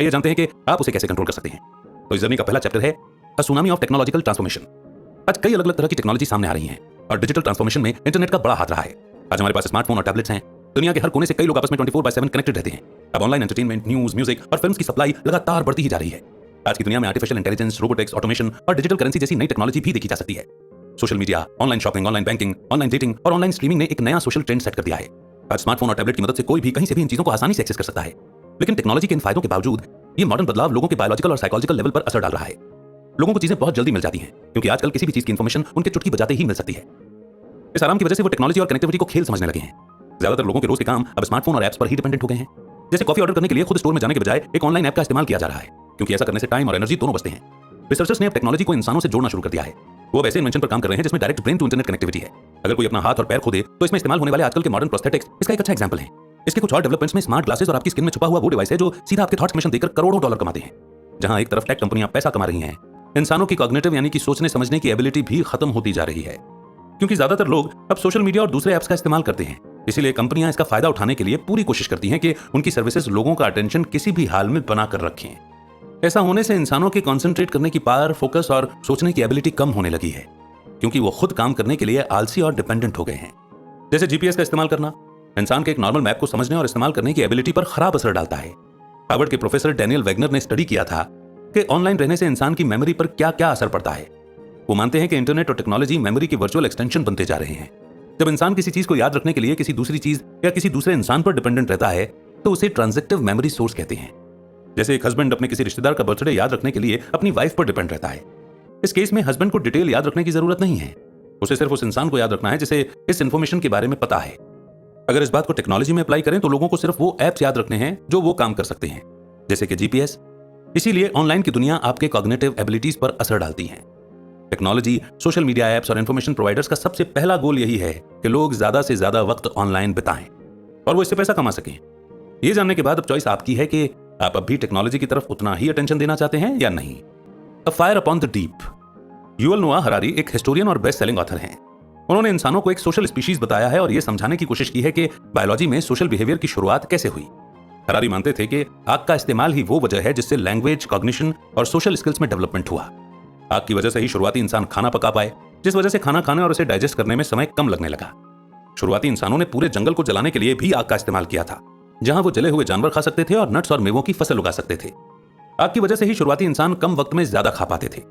आइए जानते हैं कि आप उसे कैसे कंट्रोल कर सकते हैं। तो इस जर्नी का पहला चैप्टर है अ सुनामी ऑफ टेक्नोलॉजिकल ट्रांसफॉर्मेशन। आज कई अलग अलग तरह की टेक्नोलॉजी सामने आ रही हैं और डिजिटल ट्रांसफॉर्मेशन में इंटरनेट का बड़ा हाथ रहा है। आज हमारे पास स्मार्टफोन और टैबलेट्स हैं। दुनिया के हर कोने से कई लोग आपस में 24/7 कनेक्टेड रहते हैं। अब ऑनलाइन एंटरटेनमेंट, न्यूज, म्यूजिक और फिल्म्स की सप्लाई लगातार बढ़ती ही जा रही है। आज की दुनिया में आर्टिफिशियल इंटेलिजेंस, रोबोटिक्स, ऑटोमेशन और डिजिटल करेंसी जैसी नई टेक्नोलॉजी भी देखी जा सकती है। Social media, online shopping, online banking, online dating और ऑनलाइन स्ट्रीमिंग ने एक नया सोशल ट्रेंड सेट कर दिया है। आज स्मार्टफोन और टैबलेट की मदद से कोई भी कहीं से भी इन चीजों को आसानी से एक्सेस कर सकता है। लेकिन टेक्नोलॉजी के इन फायदों के बावजूद ये मॉडर्न बदलाव लोगों के बायोलॉजिकल और साइकोलॉजिकल लेवल पर असर डाल रहा है। लोगों को चीजें बहुत जल्दी मिल जाती हैं क्योंकि आजकल किसी भी चीज की इंफॉर्मेशन उनके चुटकी बजाते ही मिल सकती है। इस आराम की वजह से वो टेक्नोलॉजी और कनेक्टिविटी को खेल समझने लगे हैं। ज्यादातर लोगों के रोज के काम अब स्मार्टफोन और एप्स पर ही डिपेंडेंट हो गए हैं। जैसे कॉफी ऑर्डर करने के लिए खुद स्टोर में जाने के बजाय एक ऑनलाइन ऐप का इस्तेमाल किया जा रहा है क्योंकि ऐसा करने से टाइम और एनर्जी दोनों बचते हैं। रिसर्चर्स ने अब टेक्नोलॉजी को इंसानों से जोड़ना शुरू कर दिया है। वो अब ऐसे इन्वेंशन पर काम कर रहे हैं जिसमें direct brain to internet connectivity है। अगर कोई अपना हाथ और पैर खो दे तो इसमें इस्तेमाल होने वाले आजकल के मॉडर्न प्रोस्थेटिक्स इसका एक अच्छा एग्जांपल है। इसके कुछ और डेवलपमेंट्स में स्मार्ट ग्लासेस और आपकी स्किन में छुपा हुआ वो डिवाइस है जो सीधा आपके थॉट्स मिशन देकर करोड़ों डॉलर कमाते हैं। जहां एक तरफ टेक कंपनियां पैसा कमा रही हैं, इंसानों की कॉग्निटिव यानी कि सोचने समझने की एबिलिटी भी खत्म होती जा रही है क्योंकि ज्यादातर लोग अब सोशल मीडिया और दूसरे ऐप्स का इस्तेमाल करते हैं। इसीलिए कंपनियां इसका फायदा उठाने के लिए पूरी कोशिश करती हैं कि उनकी सर्विसेज लोगों का अटेंशन किसी भी हाल में बनाकर रखें। ऐसा होने से इंसानों के कंसंट्रेट करने की पावर, फोकस और सोचने की एबिलिटी कम होने लगी है क्योंकि वो खुद काम करने के लिए आलसी और डिपेंडेंट हो गए हैं। जैसे जीपीएस का इस्तेमाल करना इंसान के एक नॉर्मल मैप को समझने और इस्तेमाल करने की एबिलिटी पर खराब असर डालता है। हार्वर्ड के प्रोफेसर डैनियल वेगनर ने स्टडी किया था कि ऑनलाइन रहने से इंसान की मेमोरी पर क्या क्या असर पड़ता है। वो मानते हैं कि इंटरनेट और टेक्नोलॉजी मेमोरी की वर्चुअल एक्सटेंशन बनते जा रहे हैं। जब इंसान किसी चीज को याद रखने के लिए किसी दूसरी चीज या किसी दूसरे इंसान पर डिपेंडेंट रहता है तो उसे ट्रांजैक्टिव मेमोरी सोर्स कहते हैं। जैसे एक हस्बैंड अपने किसी रिश्तेदार का बर्थडे याद रखने के लिए अपनी वाइफ पर डिपेंड रहता है। इस केस में हस्बैंड को डिटेल याद रखने की जरूरत नहीं है, उसे सिर्फ उस इंसान को याद रखना है जिसे इस इंफॉर्मेशन के बारे में पता है। अगर इस बात को टेक्नोलॉजी में अप्लाई करें तो लोगों को सिर्फ वो एप्स याद रखने हैं जो वो काम कर सकते हैं, जैसे कि जीपीएस। इसीलिए ऑनलाइन की दुनिया आपके कॉग्निटिव एबिलिटीज पर असर डालती है। टेक्नोलॉजी, सोशल मीडिया ऐप्स और इंफॉर्मेशन प्रोवाइडर्स का सबसे पहला गोल यही है कि लोग ज्यादा से ज्यादा वक्त ऑनलाइन बिताएं और वो इससे पैसा कमा सकें। ये जानने के बाद अब चॉइस आपकी है कि आप अब भी टेक्नोलॉजी की तरफ उतना ही अटेंशन देना चाहते हैं या नहीं। A fire upon the deep. Yuval नोआ हरारी एक हिस्टोरियन और बेस्ट सेलिंग ऑथर हैं। उन्होंने इंसानों को एक सोशल स्पीशीज बताया है और यह समझाने की कोशिश की है कि बायोलॉजी में सोशल बिहेवियर की शुरुआत कैसे हुई। हरारी मानते थे कि आग का इस्तेमाल ही वो वजह है जिससे लैंग्वेज, कॉग्निशन और सोशल स्किल्स में डेवलपमेंट हुआ। आग की वजह से ही शुरुआती इंसान खाना पका पाए, जिस वजह से खाना खाने और उसे डाइजेस्ट करने में समय कम लगने लगा। शुरुआती इंसानों ने पूरे जंगल को जलाने के लिए भी आग का इस्तेमाल किया था, जहां वो जले हुए जानवर खा सकते थे और नट्स और मेवों की फसल उगा सकते थे। आग की वजह से ही शुरुआती इंसान कम वक्त में ज्यादा खा पाते थे।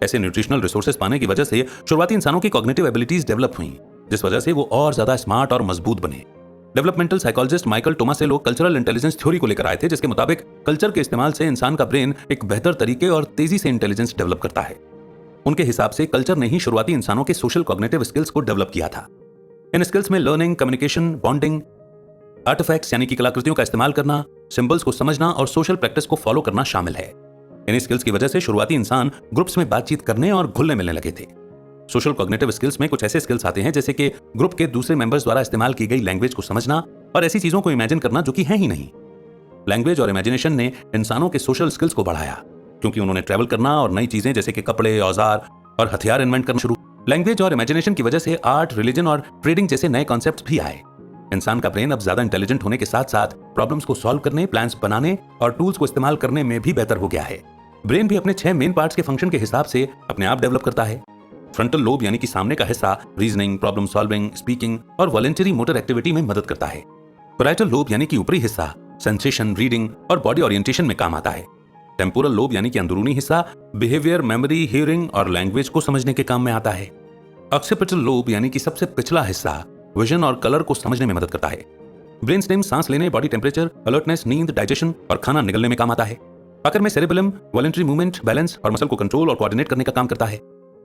ऐसे न्यूट्रिशनल रिसोर्सेज पाने की वजह से शुरुआती इंसानों की कॉग्निटिव एबिलिटीज डेवलप हुई, जिस वजह से वो और ज्यादा स्मार्ट और मजबूत बने। Developmental psychologist Michael Tomasello cultural intelligence theory को लेकर आए थे, जिसके मुताबिक कल्चर के इस्तेमाल से इंसान का ब्रेन एक बेहतर तरीके और तेजी से इंटेलिजेंस डेवलप करता है। उनके हिसाब से कल्चर ने ही शुरुआती इंसानों के सोशल कॉग्निटिव स्किल्स को डेवलप किया था। इन स्किल्स में लर्निंग, कम्युनिकेशन, बॉन्डिंग, आर्टिफैक्ट्स यानी कि कलाकृतियों का इस्तेमाल करना, सिंबल्स को समझना और सोशल प्रैक्टिस को फॉलो करना शामिल है। इन स्किल्स की वजह से शुरुआती इंसान ग्रुप्स में बातचीत करने और घुलने मिलने लगे थे। सोशल कॉग्निटिव स्किल्स में कुछ ऐसे स्किल्स आते हैं जैसे कि ग्रुप के दूसरे मेंबर्स द्वारा इस्तेमाल की गई लैंग्वेज को समझना और ऐसी चीजों को इमेजिन करना जो कि है ही नहीं। लैंग्वेज और इमेजिनेशन ने इंसानों के सोशल स्किल्स को बढ़ाया क्योंकि उन्होंने ट्रैवल करना और नई चीजें जैसे कि कपड़े, औजार और हथियार इन्वेंट करना शुरू। लैंग्वेज और इमेजिनेशन की वजह से आर्ट, रिलीजन और ट्रेडिंग जैसे नए कॉन्सेप्ट्स भी आए। इंसान का ब्रेन अब ज्यादा इंटेलिजेंट होने के साथ साथ प्रॉब्लम्स को सॉल्व करने, प्लान्स बनाने और टूल्स को इस्तेमाल करने में भी बेहतर हो गया है। ब्रेन भी अपने 6 मेन पार्ट्स के फंक्शन के हिसाब से अपने आप डेवलप करता है। फ्रंटल लोब यानी कि सामने का हिस्सा रीजनिंग, प्रॉब्लम सॉल्विंग, स्पीकिंग और वॉलंटरी मोटर एक्टिविटी में मदद करता है। पैराइटल लोब यानी कि ऊपरी हिस्सा सेंसेशन, रीडिंग और बॉडी ओरिएंटेशन में काम आता है। टेम्पोरल लोब यानी कि अंदरूनी हिस्सा बिहेवियर, मेमोरी, हियरिंग और लैंग्वेज को समझने के काम में आता है। ऑक्सीपिटल लोब यानी कि सबसे पिछला हिस्सा विजन और कलर को समझने में मदद करता है। ब्रेन स्टेम सांस लेने, बॉडी टेम्परेचर, अलर्टनेस, नींद, डाइजेशन और खाना निगलने में काम आता है। आखिर में सेरेबेलम वॉलंटरी मूवमेंट, बैलेंस और मसल को कंट्रोल और कोऑर्डिनेट करने का काम करता है।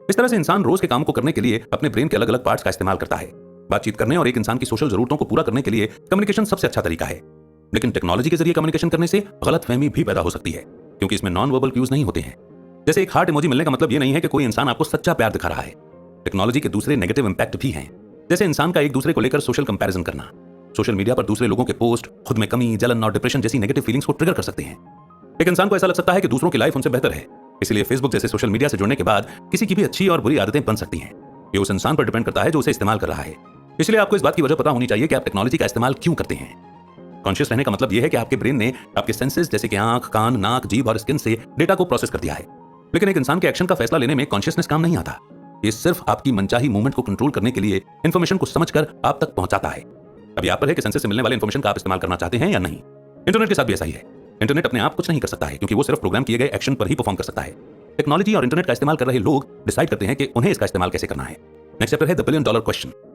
इस तरह से इंसान रोज के काम को करने के लिए अपने ब्रेन के अलग अलग पार्ट्स का इस्तेमाल करता है। बातचीत करने और एक इंसान की सोशल जरूरतों को पूरा करने के लिए कम्युनिकेशन सबसे अच्छा तरीका है। लेकिन टेक्नोलॉजी के जरिए कम्युनिकेशन करने से गलतफहमी भी पैदा हो सकती है क्योंकि इसमें नॉन वर्बल क्यूज नहीं होते हैं। जैसे एक हार्ट इमोजी मिलने का मतलब ये नहीं है कि कोई इंसान आपको सच्चा प्यार दिखा रहा है। टेक्नोलॉजी के दूसरे नेगेटिव इंपैक्ट भी हैं, जैसे इंसान का एक दूसरे को लेकर सोशल कंपैरिजन करना। सोशल मीडिया पर दूसरे लोगों के पोस्ट खुद में कमी, जलन और डिप्रेशन जैसी नेगेटिव फीलिंग्स को ट्रिगर कर सकते हैं। एक इंसान को ऐसा लग सकता है कि दूसरों की लाइफ उनसे बेहतर है, इसलिए फेसबुक जैसे सोशल मीडिया से जुड़ने के बाद किसी की भी अच्छी और बुरी आदतें बन सकती हैं। ये उस इंसान पर डिपेंड करता है जो उसे इस्तेमाल कर रहा है। इसलिए आपको इस बात की वजह पता होनी चाहिए कि आप टेक्नोलॉजी का इस्तेमाल क्यों करते हैं। कॉन्शियस रहने का मतलब यह है कि आपके ब्रेन ने आपके सेंसेस जैसे कि आंख, कान, नाक, जीभ और स्किन से डेटा को प्रोसेस कर दिया है। लेकिन एक इंसान के एक्शन का फैसला लेने में कॉन्शियसनेस काम नहीं आता। ये सिर्फ आपकी मनचाही मूवमेंट को कंट्रोल करने के लिए इंफॉर्मेशन को समझकर आप तक पहुंचाता है। अभी आप पर है कि सेंसेस से मिलने वाले इंफॉर्मेशन का आप इस्तेमाल करना चाहते हैं या नहीं। इंटरनेट के साथ भी ऐसा ही है। इंटरनेट अपने आप कुछ नहीं कर सकता है क्योंकि वो सिर्फ प्रोग्राम किए गए एक्शन पर ही परफॉर्म कर सकता है। टेक्नोलॉजी और इंटरनेट का इस्तेमाल कर रहे लोग डिसाइड करते हैं कि उन्हें इसका इस्तेमाल कैसे करना है। नेक्स्ट चैप्टर है द बिलियन डॉलर क्वेश्चन।